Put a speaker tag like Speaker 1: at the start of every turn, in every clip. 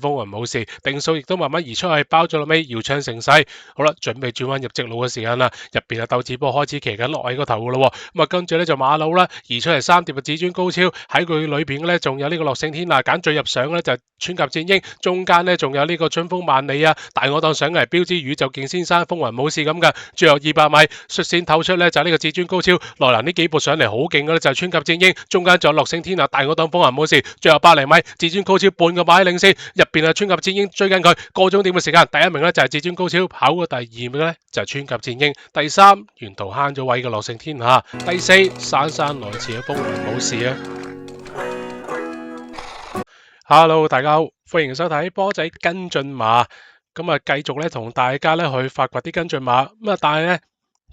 Speaker 1: 風雲武士，定數亦都慢慢移出去，包咗落尾，遙唱盛世。好啦，準備轉彎入直路嘅時間啦，入邊啊鬥智波開始騎緊落喺個頭噶咯，咁啊跟住咧就馬騮啦，移出嚟三碟嘅至尊高超，喺佢裏邊咧仲有呢個樂勝天啊，揀最入上咧就穿甲戰鷹，中間咧仲有呢個春風萬里啊，大我檔上嚟標之宇宙勁先生風雲武士咁噶，最後200米率先透出咧就係呢個至尊高超，內欄呢幾步上嚟好勁嘅咧就係穿甲戰鷹，中間仲有樂勝天啊，大我檔風雲武士，最後100厘米至尊高超半個馬喺領先，入邊啊穿甲戰鷹追緊佢，個鐘點嘅時間，第一名咧就係至尊高超，跑過第2名咧就係穿甲戰鷹，第3沿途慳咗位嘅樂勝天下，第4姍姍來遲嘅風雲武士啊。Hello， 大家好，歡迎收睇波仔跟進馬，咁啊繼續咧同大家咧去發掘啲跟進馬，咁啊但係咧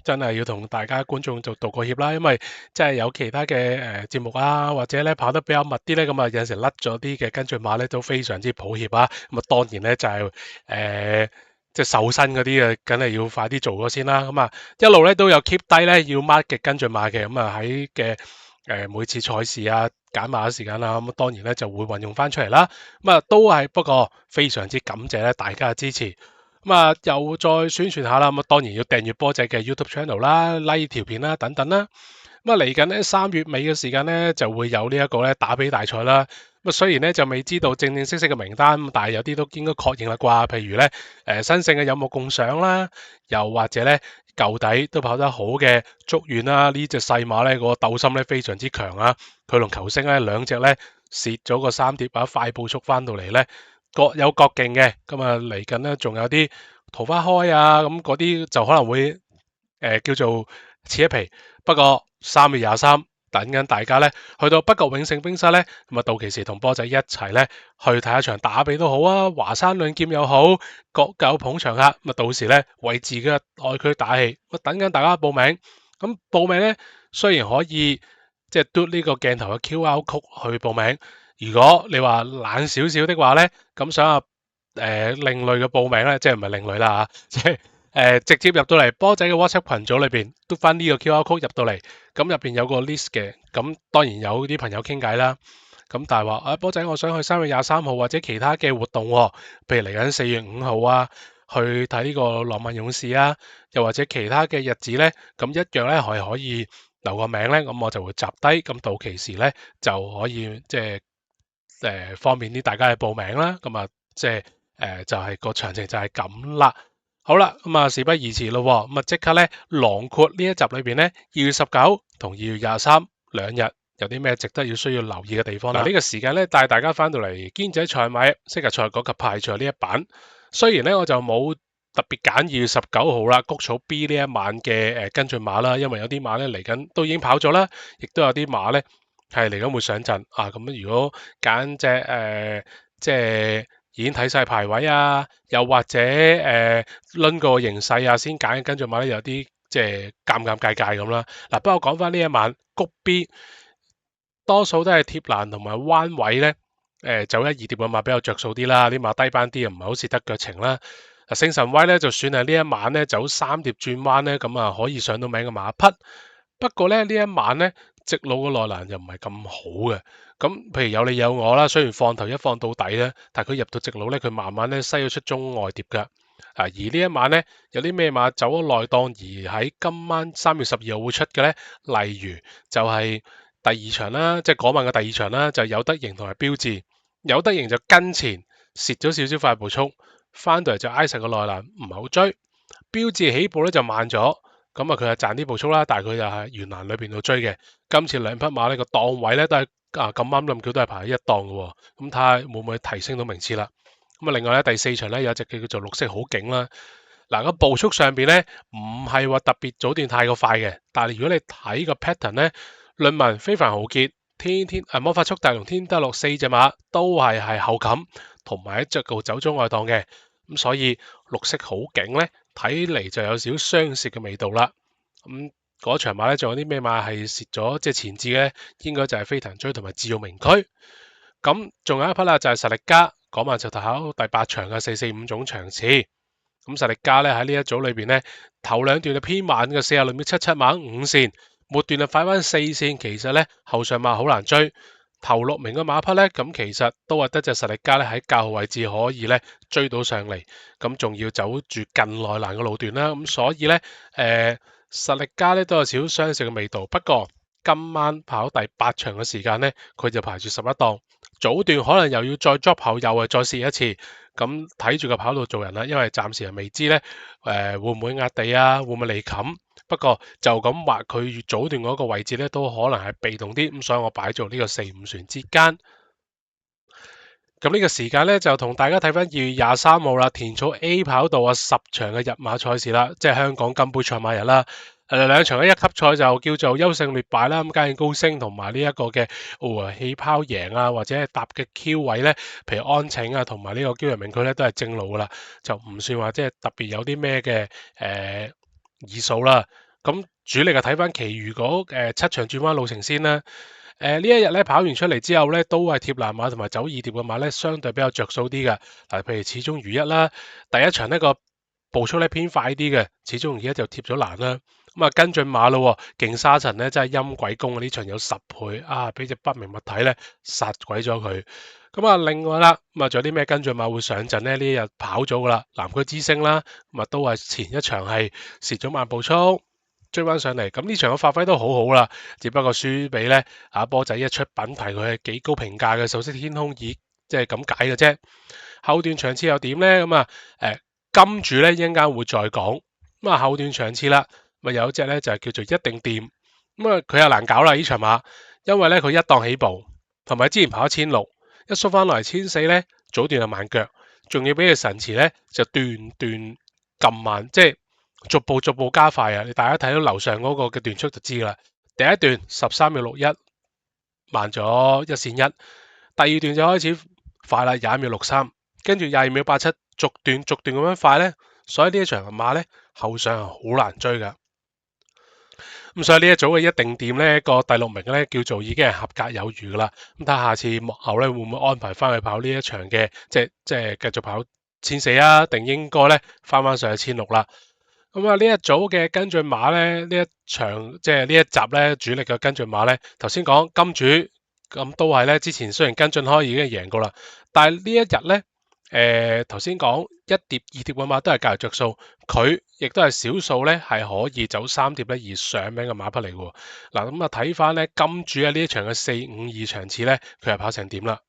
Speaker 1: 真係要同大家觀眾就道個歉啦，因為即係有其他嘅節目啊，或者咧跑得比較密啲咧，咁啊有陣時甩咗啲嘅跟進馬咧都非常之抱歉啊，咁啊當然咧就係即係瘦身嗰啲啊，梗係要快啲做咗先啦，咁啊一路咧都有 keep 低咧要 mark 嘅跟進馬嘅，咁啊喺嘅每次賽事啊揀馬嘅時間啦，咁當然咧就會運用翻出嚟啦。咁啊都係不過非常之感謝咧大家嘅支持。咁啊又再宣傳下啦，咁啊當然要訂閱波仔嘅 YouTube channel 啦、like 條片啦等等啦。咁啊嚟緊咧3月尾嘅時間咧就會有呢一個咧打比大賽啦。咁啊雖然咧就未知道正式嘅名單，但係有啲都應該確認啦啩。譬如咧新勝嘅有目共賞啦，又或者咧舊底都跑得好嘅祝願啦，呢隻細馬咧個鬥心咧非常之強啊！佢同球星咧兩隻咧蝕咗個3碟啊，快步速翻到嚟咧各有各勁嘅，咁啊嚟緊咧仲有啲桃花開啊，咁嗰啲就可能會叫做似一皮，不過3月23等緊大家咧去到北角永盛冰室咧，咁啊到期時同波仔一齊咧去睇一場打比都好啊，華山論劍又好，各有捧場客，咁啊到時咧為自己嘅愛區打氣，我等緊大家報名。咁報名咧雖然可以即係嘟呢個鏡頭嘅 QR code 去報名，如果你話懶少少的話咧，咁想下另類嘅報名咧，即係唔係另類啦嚇，即係直接入到嚟波仔嘅 WhatsApp 群組裏邊，嘟翻呢個 QR code 入到嚟，咁入邊有個 list 嘅，咁當然有啲朋友傾偈啦。咁但係話啊波仔，我想去3月23號或者其他嘅活動喎，譬如嚟緊4月5號啊，去睇呢個浪漫勇士啊，又或者其他嘅日子咧，咁一樣咧係可以留個名咧，咁我就會集低，咁到期時咧就可以即係方便啲大家去報名啦。咁啊即係就係個詳情就係咁啦。好啦，咁啊事不宜遲咯，咁啊即刻咧囊括呢一集裏邊咧2月19同2月23兩日有啲咩值得需要留意嘅地方啦。呢個時間咧帶大家翻到嚟堅仔賽馬昔日賽果及排除呢一版，雖然咧我就冇特別揀2月19號啦，谷草 B 呢一晚嘅跟進馬啦，因為有啲馬咧嚟緊都已經跑咗啦，亦都有啲馬咧係嚟緊會上陣啊。咁如果揀隻即係已經睇晒排位啊，又或者論個形勢啊，先揀跟進馬咧，有啲即係尷尬咁啦。嗱，不過講翻呢一晚谷 B，多數都係貼欄同埋彎位咧，走1、2碟嘅馬比較着數啲啦，啲馬低班啲又唔係好似得腳程啦。聖神威咧就算係呢一晚咧走3碟轉彎咧，咁啊可以上到名嘅馬匹。不過咧呢一晚咧直路嘅內欄又唔係咁好嘅。咁譬如有你有我啦，雖然放頭一放到底咧，但係佢入到直路咧，佢慢慢咧篩咗出中外碟㗎。而呢一晚咧有啲咩馬走咗內檔，而喺今晚3月12號會出嘅咧，例如就係第2場啦，即係嗰晚嘅第2場啦，就有德盈同埋標誌。有德盈就跟前蝕咗少少快步速，翻到嚟就挨實個內欄，唔係好追。標誌起步咧就慢咗，咁啊佢係賺啲步速啦，但係佢就係懸欄裏邊度追嘅。今次兩匹馬呢個檔位咧都係咁啱咁巧都係排喺一檔嘅，咁睇下會唔會提升到名次啦。咁啊另外咧第4場咧有一隻叫做綠色好景啦。嗱，個步速上邊咧唔係話特別早段太過快嘅，但係如果你睇個 pattern 咧，論文非凡豪傑、魔法速遞同天德樂4隻馬都係後冚，同埋喺着度走咗外檔嘅，咁所以綠色好景咧睇嚟就有少少雙蝕嘅味道啦。咁嗰場馬咧仲有啲咩馬係蝕咗，即係前置嘅，應該就係飛騰追同埋智勇名區。咁仲有一匹啦，就係實力加，嗰晚就考第8場嘅445種場次。咁實力加咧喺呢一組裏邊咧，頭兩段就偏慢嘅46秒77馬5線，末段就快翻4線，其實咧後上馬好難追。頭6名嘅馬匹咧，咁其實都係得隻實力加咧喺較後位置可以咧追到上嚟，咁仲要走住近內欄嘅路段啦，咁所以咧實力加咧都有少少相似嘅味道。不過今晚跑第8場嘅時間咧，佢就排住11檔，早段可能又要再 drop 後，又係再試一次，咁睇住個跑道做人啦，因為暫時係未知咧會唔會壓地啊，會唔會嚟冚？不過就咁話佢越早段嗰個位置咧，都可能係被動啲，咁所以我擺做呢個4、5船之間。咁呢個時間咧就同大家睇翻2月23號啦，田草 A 跑道啊10場嘅日馬賽事啦，即係香港金杯賽馬日啦。2場嘅一級賽就叫做優勝劣敗啦，咁嘉應高升同埋呢一個嘅氣泡贏啊，或者係搭嘅 Q 位咧，譬如安慶啊同埋呢個驕陽明區咧都係正路噶啦，就唔算話即係特別有啲咩嘅異數啦。咁主力就睇翻其餘嗰7場轉彎路程先啦。呢一日咧跑完出嚟之後咧，都係貼欄馬同埋走二碟嘅馬咧，相對比較着數啲嘅。嗱，譬如始終如一啦，第一場呢個步速咧偏快啲嘅，始終如一就貼咗欄啦。咁啊跟進馬咯，勁沙塵咧真係陰鬼公啊！呢場有10倍啊，俾隻不明物體咧殺鬼咗佢。咁啊另外啦，咁啊仲有啲咩跟進馬會上陣呢？呢一日跑咗噶啦，南區之星啦，咁啊都係前一場係蝕咗慢步速。追翻上嚟，咁呢場嘅發揮都好好啦，只不過輸俾咧波仔一出品提佢係幾高評價嘅首飾天空以即係咁解嘅啫。後段場次又點咧？咁啊金主咧一陣間會再講。咁啊後段場次啦，咪有一隻咧就係叫做一定掂。咁啊佢又難搞啦呢場馬，因為咧佢一檔起步，同埋之前跑1600，一縮翻落嚟1400咧，早段就慢腳，仲要俾佢神馳咧就段段咁慢，即係。逐步加快啊！你大家睇到樓上嗰個嘅段速就知啦。第一段13秒61，慢咗1線1；第二段就開始快啦，22秒63，跟住22秒87，逐段咁樣快呢。所以呢一場馬呢，後上係好難追噶。咁所以呢一組嘅一定掂呢個第6名呢，叫做已經係合格有餘噶啦。咁睇下下次幕後呢會唔會安排翻去跑呢一場嘅，即係繼續跑1400啊？定應該呢翻上去1600啦？咁啊，呢一組嘅跟進馬咧，呢一場即係呢一集咧，主力嘅跟進馬咧，頭先講金主咁都係咧，之前雖然跟進開已經係贏過啦，但係呢一日咧，頭先講一碟二碟嘅馬都係較為着數，佢亦都係少數咧係可以走3碟咧而上名嘅馬匹嚟嘅。嗱，咁啊睇翻咧金主喺呢一場嘅4-5-2場次咧，佢係跑成點啦？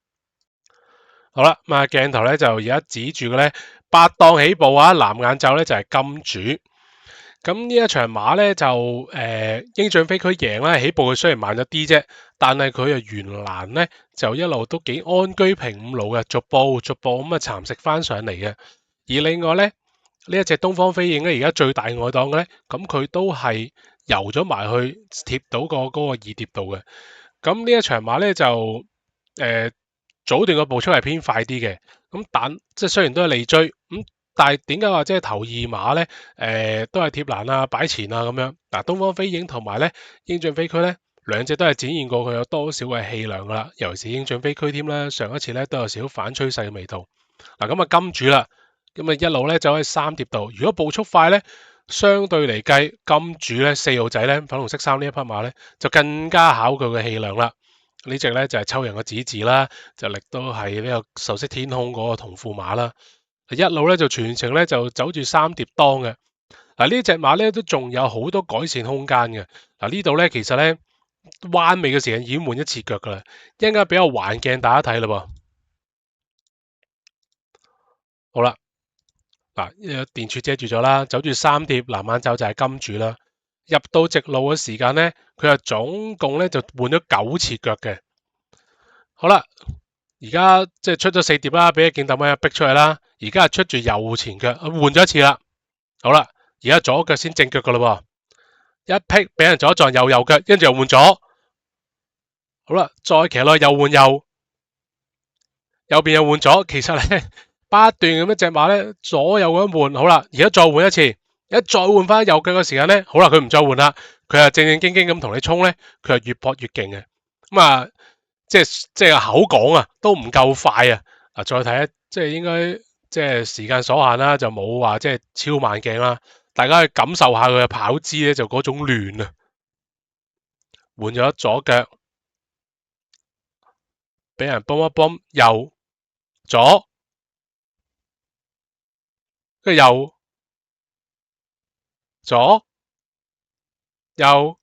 Speaker 1: 好啦，咁啊鏡頭咧就而家指住嘅咧8檔起步啊，藍眼罩咧就係金主。咁呢一場馬咧就英俊飛區贏啦，起步佢雖然慢咗啲啫，但係佢啊沿欄咧就一路都幾安居平五路嘅，逐步咁啊蠶食翻上嚟嘅。而另外咧呢一隻東方飛影咧而家最大外檔嘅咧，咁佢都係游咗埋去貼到嗰個二碟度嘅。咁呢一場馬咧就早段個步速係偏快啲嘅，咁但即係雖然都係利追咁。但係點解話即係頭二馬咧？都係貼欄啊、擺前啊咁樣。嗱，東方飛影同埋咧英俊飛區咧，兩隻都係展現過佢有多少嘅氣量噶啦。尤其是英俊飛區添啦，上一次咧都有少少反趨勢嘅味道。嗱，咁啊金主啦，咁啊一路咧走喺3碟度。如果步速快咧，相對嚟計，金主咧4號仔咧粉紅色衫呢一匹馬咧，就更加考佢嘅氣量啦。呢隻咧就係秋人嘅子字啦，就力都係呢個壽色天空嗰個同副馬啦。一路咧就全程咧就走住3碟當嘅。嗱，呢隻馬咧都仲有好多改善空間嘅。嗱，呢度咧其實咧彎尾嘅時間已經換一次腳噶啦，一陣間比較環鏡大家睇啦噃。好啦，嗱，電柱遮住咗啦，走住3碟藍眼罩就係金主啦。入到直路嘅時間咧，佢係總共咧就換咗9次腳嘅。好啦，而家即係出咗4碟啦，俾隻勁鬥米逼出去啦。而家係出住右前腳，換咗一次啦。好啦，而家左腳先正腳噶啦，一劈俾人左撞右腳，跟住又換咗。好啦，再騎落又換右邊又換咗。其實咧不斷咁一隻馬咧左右咁換。好啦，而家再換一次，一再換翻右腳嘅時間咧，好啦，佢唔再換啦，佢係正經經咁同你衝咧，佢係越搏越勁嘅。咁啊，即係口講啊，都唔夠快啊。嗱，再睇即係應該。即係時間所限啦，就冇話即係超慢鏡啦。大家去感受下佢嘅跑姿咧，就嗰種亂啊。換咗左腳，俾人泵一泵，右左，跟住右左右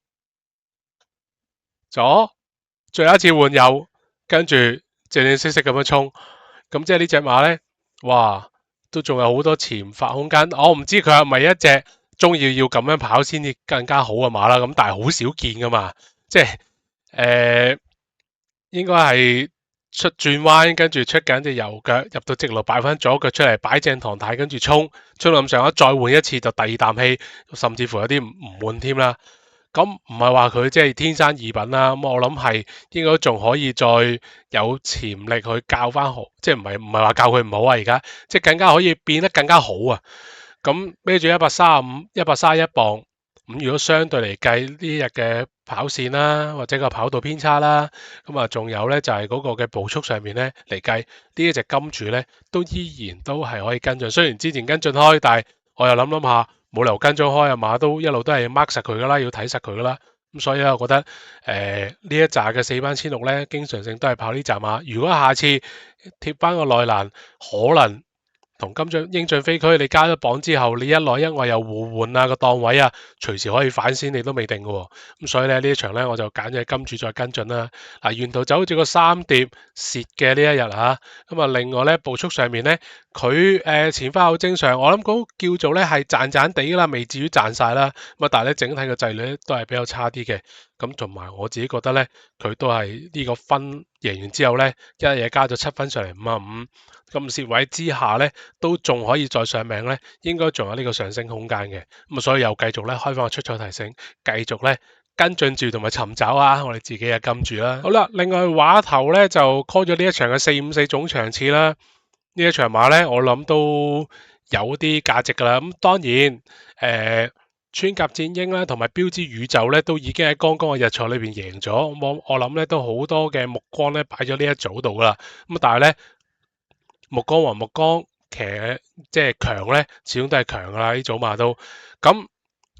Speaker 1: 左，最後一次換右，跟住正正式式咁樣衝。咁即係呢隻馬呢，哇，都仲有好多潛發空間。我唔知佢係咪一隻中意要咁樣跑先至更加好嘅馬啦。咁但係好少見噶嘛，即係應該係出轉彎，跟住出緊隻右腳入到直路，擺翻左腳出嚟，擺正唐太，跟住衝咁上下，再換一次就第二啖氣，甚至乎有啲唔換添啦。咁唔係話佢即係天生異稟啦，咁我諗係應該仲可以再有潛力去教翻好，即係唔係話教佢唔好啊，而家即係更加可以變得更加好啊！咁孭住135、131磅，咁如果相對嚟計呢日嘅跑線啦，或者個跑道偏差啦，咁啊仲有咧就係嗰個嘅步速上面咧嚟計，呢一隻金主咧都依然都係可以跟進，雖然之前跟進開，但係我又諗下，冇理由跟咗開啊嘛，都一路都係 mark 實佢噶啦，要睇實佢噶啦，咁所以咧，我覺得呢一紮嘅4班1600咧，經常性都係跑呢紮馬，如果下次貼翻個內欄，可能同英俊飛區，你加咗磅之後，你一內一外又互換啊個檔位啊，隨時可以反先，你都未定嘅喎。咁所以咧呢一場咧，我就揀咗金主再跟進啦。嗱，沿途就好似個三碟蝕嘅呢一日嚇，咁啊另外咧步速上面咧，佢前花好正常，我諗嗰叫做咧係賺賺地啦，未至於賺晒啦。咁啊但係咧整體嘅制率咧都係比較差啲嘅。咁同埋我自己覺得咧，佢都係呢個分贏完之後咧，一嘢加咗7分上嚟55。咁蝕位之下咧，都仲可以再上命咧，應該仲有呢個上升空間嘅。咁所以又繼續咧開翻個出賽提醒，繼續咧跟進住同埋尋找啊，我哋自己嘅金主啦。好啦，另外話頭咧就 call 咗呢一場嘅454總場次啦。呢一場馬咧，我諗都有啲價值噶啦。咁當然穿甲戰鷹啦，同埋標誌宇宙咧，都已經喺剛剛嘅日賽裏邊贏咗。我諗咧都好多嘅目光咧擺咗呢一組度噶啦。咁但係咧。木光和木光騎即係強咧，始終都係強噶啦，呢組馬都咁。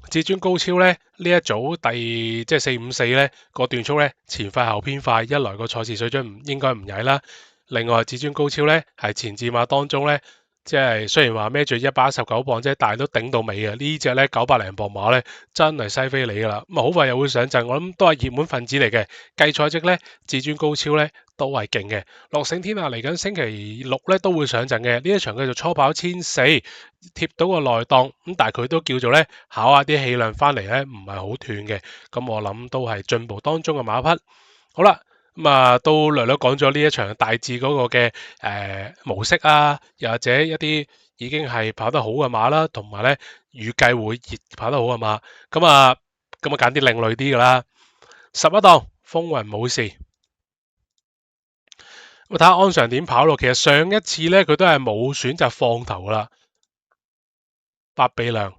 Speaker 1: 至尊高超咧呢一組即係454咧個段速咧前快後偏快，一來個賽事水準應該唔曳啦。另外至尊高超咧係前置馬當中咧。即係雖然話孭住119磅啫，但係都頂到尾啊！呢隻咧900零磅馬咧真係西非你噶啦，咁啊好快又會上陣，我諗都係熱門分子嚟嘅。計賽績咧，至尊高超咧都係勁嘅。樂勝天下嚟緊星期六咧都會上陣嘅，呢一場叫做初跑1400貼到個內檔，咁但係佢都叫做咧考下啲氣量翻嚟咧，唔係好斷嘅。咁我諗都係進步當中嘅馬匹。好啦。咁啊，都略略講咗呢一場大致嗰個嘅模式啊，又或者一啲已經係跑得好嘅馬啦，同埋咧預計會跑得好嘅馬。咁揀啲另類啲嘅啦。11檔風雲武士，咁睇下安常點跑咯。其實上一次咧佢都係冇選擇放頭噶啦，八臂良。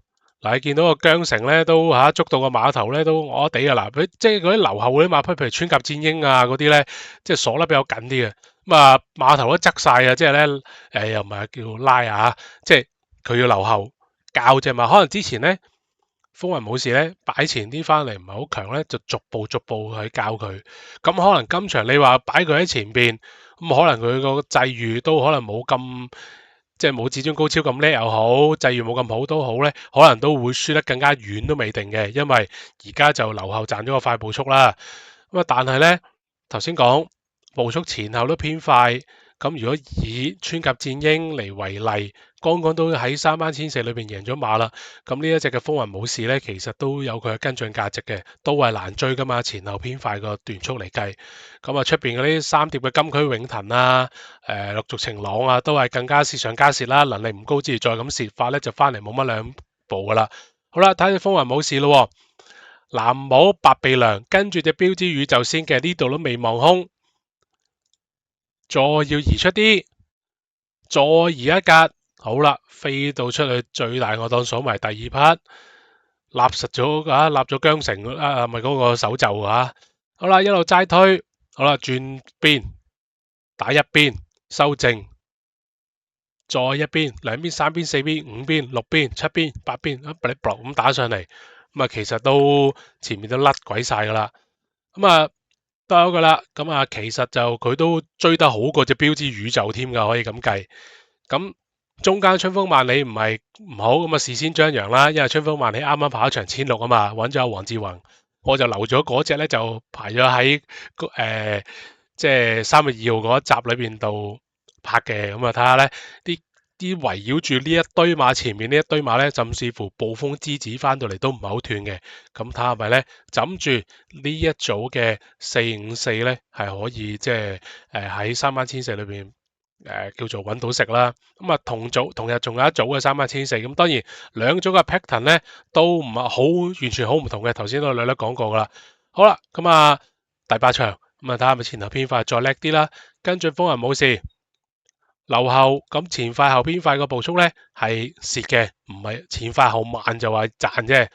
Speaker 1: 嗱，你見到個姜城咧都捉到個碼頭咧都我地啊！嗱，佢即係嗰啲留後嗰啲馬匹，譬如穿甲戰鷹啊嗰啲咧，即係鎖得比較緊啲嘅。咁啊，碼頭都側晒啊，即係咧又唔係叫拉啊，即係佢要留後教隻馬。可能之前咧風雲武士咧擺前啲翻嚟唔係好強咧，就逐步去教佢。咁可能今場你話擺佢喺前邊，咁可能佢個際遇都可能冇咁。即係冇至尊高超咁叻又好，際遇冇咁好都好咧，可能都會輸得更加遠都未定嘅，因為而家就留後賺咗個快步速啦。咁啊，但係咧頭先講步速前後都偏快，咁如果以穿甲戰鷹嚟為例，剛剛都喺3班1400裏邊贏咗馬啦。咁呢一隻嘅風雲武士咧，其實都有佢嘅跟進價值嘅，都係難追噶嘛，前後偏快個段速嚟計。咁啊，出邊嗰啲三碟嘅金區永騰啊，陸續晴朗啊，都係更加蝕上加蝕啦。能力唔高之餘，再咁蝕法咧，就翻嚟冇乜兩步噶啦。好啦，睇下風雲武士咯，藍帽白鼻梁，跟住隻標誌宇宙先嘅，呢度都未望空，再要移出啲，再移一格，好啦，飛到出去最大我當數埋第二匹，立實咗啊，立咗姜城啊，咪嗰個手袖啊，好啦，一路齋推。好啦，轉邊打一邊修正，再一邊兩邊三邊四邊五邊六邊七邊八邊一卜咁打上嚟，咁啊其實都前面都甩鬼晒噶啦，咁啊都有噶啦。咁啊，其實就佢都追得好過隻標誌宇宙添噶，可以咁計。咁中間春風萬里唔係唔好，咁啊事先張揚啦，因為春風萬里啱啱跑一場千六啊嘛，揾咗阿黃志宏，我就留咗嗰隻咧就排咗喺即係3月2號嗰一集裏邊度拍嘅，咁啊睇下咧啲圍繞住呢一堆馬前面呢一堆馬咧，甚至乎暴風之子翻到嚟都唔係好斷嘅，咁睇下係咪咧枕住呢一組嘅454咧係可以即係喺31400裏邊。叫做揾到食啦，咁啊同日仲有一組嘅31400，咁當然兩組嘅 pattern 咧都唔係好完全好唔同嘅，頭先都略略講過噶啦。好啦，咁啊第8場，咁啊睇下咪前後偏快再叻啲啦，跟進風雲冇事，留後咁前快後偏快個步速咧係蝕嘅，唔係前快後慢就話賺啫。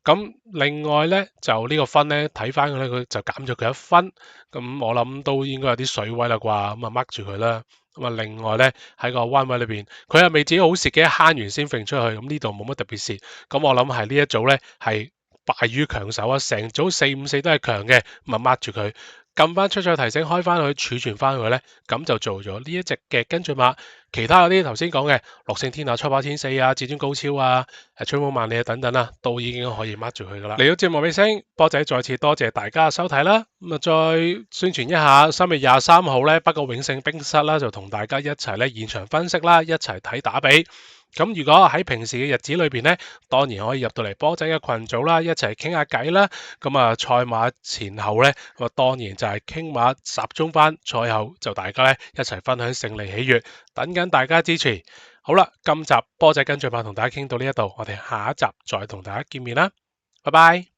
Speaker 1: 咁另外咧就呢個分咧睇翻佢咧，佢就減咗佢1分，咁我諗都應該有啲水位啦啩，咁啊 mark 住佢啦。咁啊另外咧喺個彎位裏邊，佢係未自己好蝕嘅，慳完先揈出去，咁呢度冇乜特別蝕。咁我諗係呢一組咧係敗於強手啊，成組454都係強嘅，咁啊 mark 住佢。撳翻出賽提醒，開翻佢儲存翻佢咧，咁就做咗呢一隻嘅跟進馬。其他嗰啲頭先講嘅樂勝天下、初跑1400啊、至尊高超啊、春風萬里啊等等啊，都已經可以 mark 住佢噶啦。嚟到節目尾聲，波仔再次多謝大家收睇啦。咁啊，再宣傳一下3月23號咧，北角永勝冰室啦，就同大家一齊咧現場分析啦，一齊睇打比。咁如果喺平時嘅日子裏邊咧，當然可以入到嚟波仔嘅群組啦，一齊傾下偈啦。咁啊，賽馬前後咧，咁啊當然就係傾馬集中翻，賽後就大家咧一齊分享勝利喜悅，等緊大家支持。好啦，今集波仔跟進馬同大家傾到呢一度，我哋下一集再同大家見面啦，拜拜。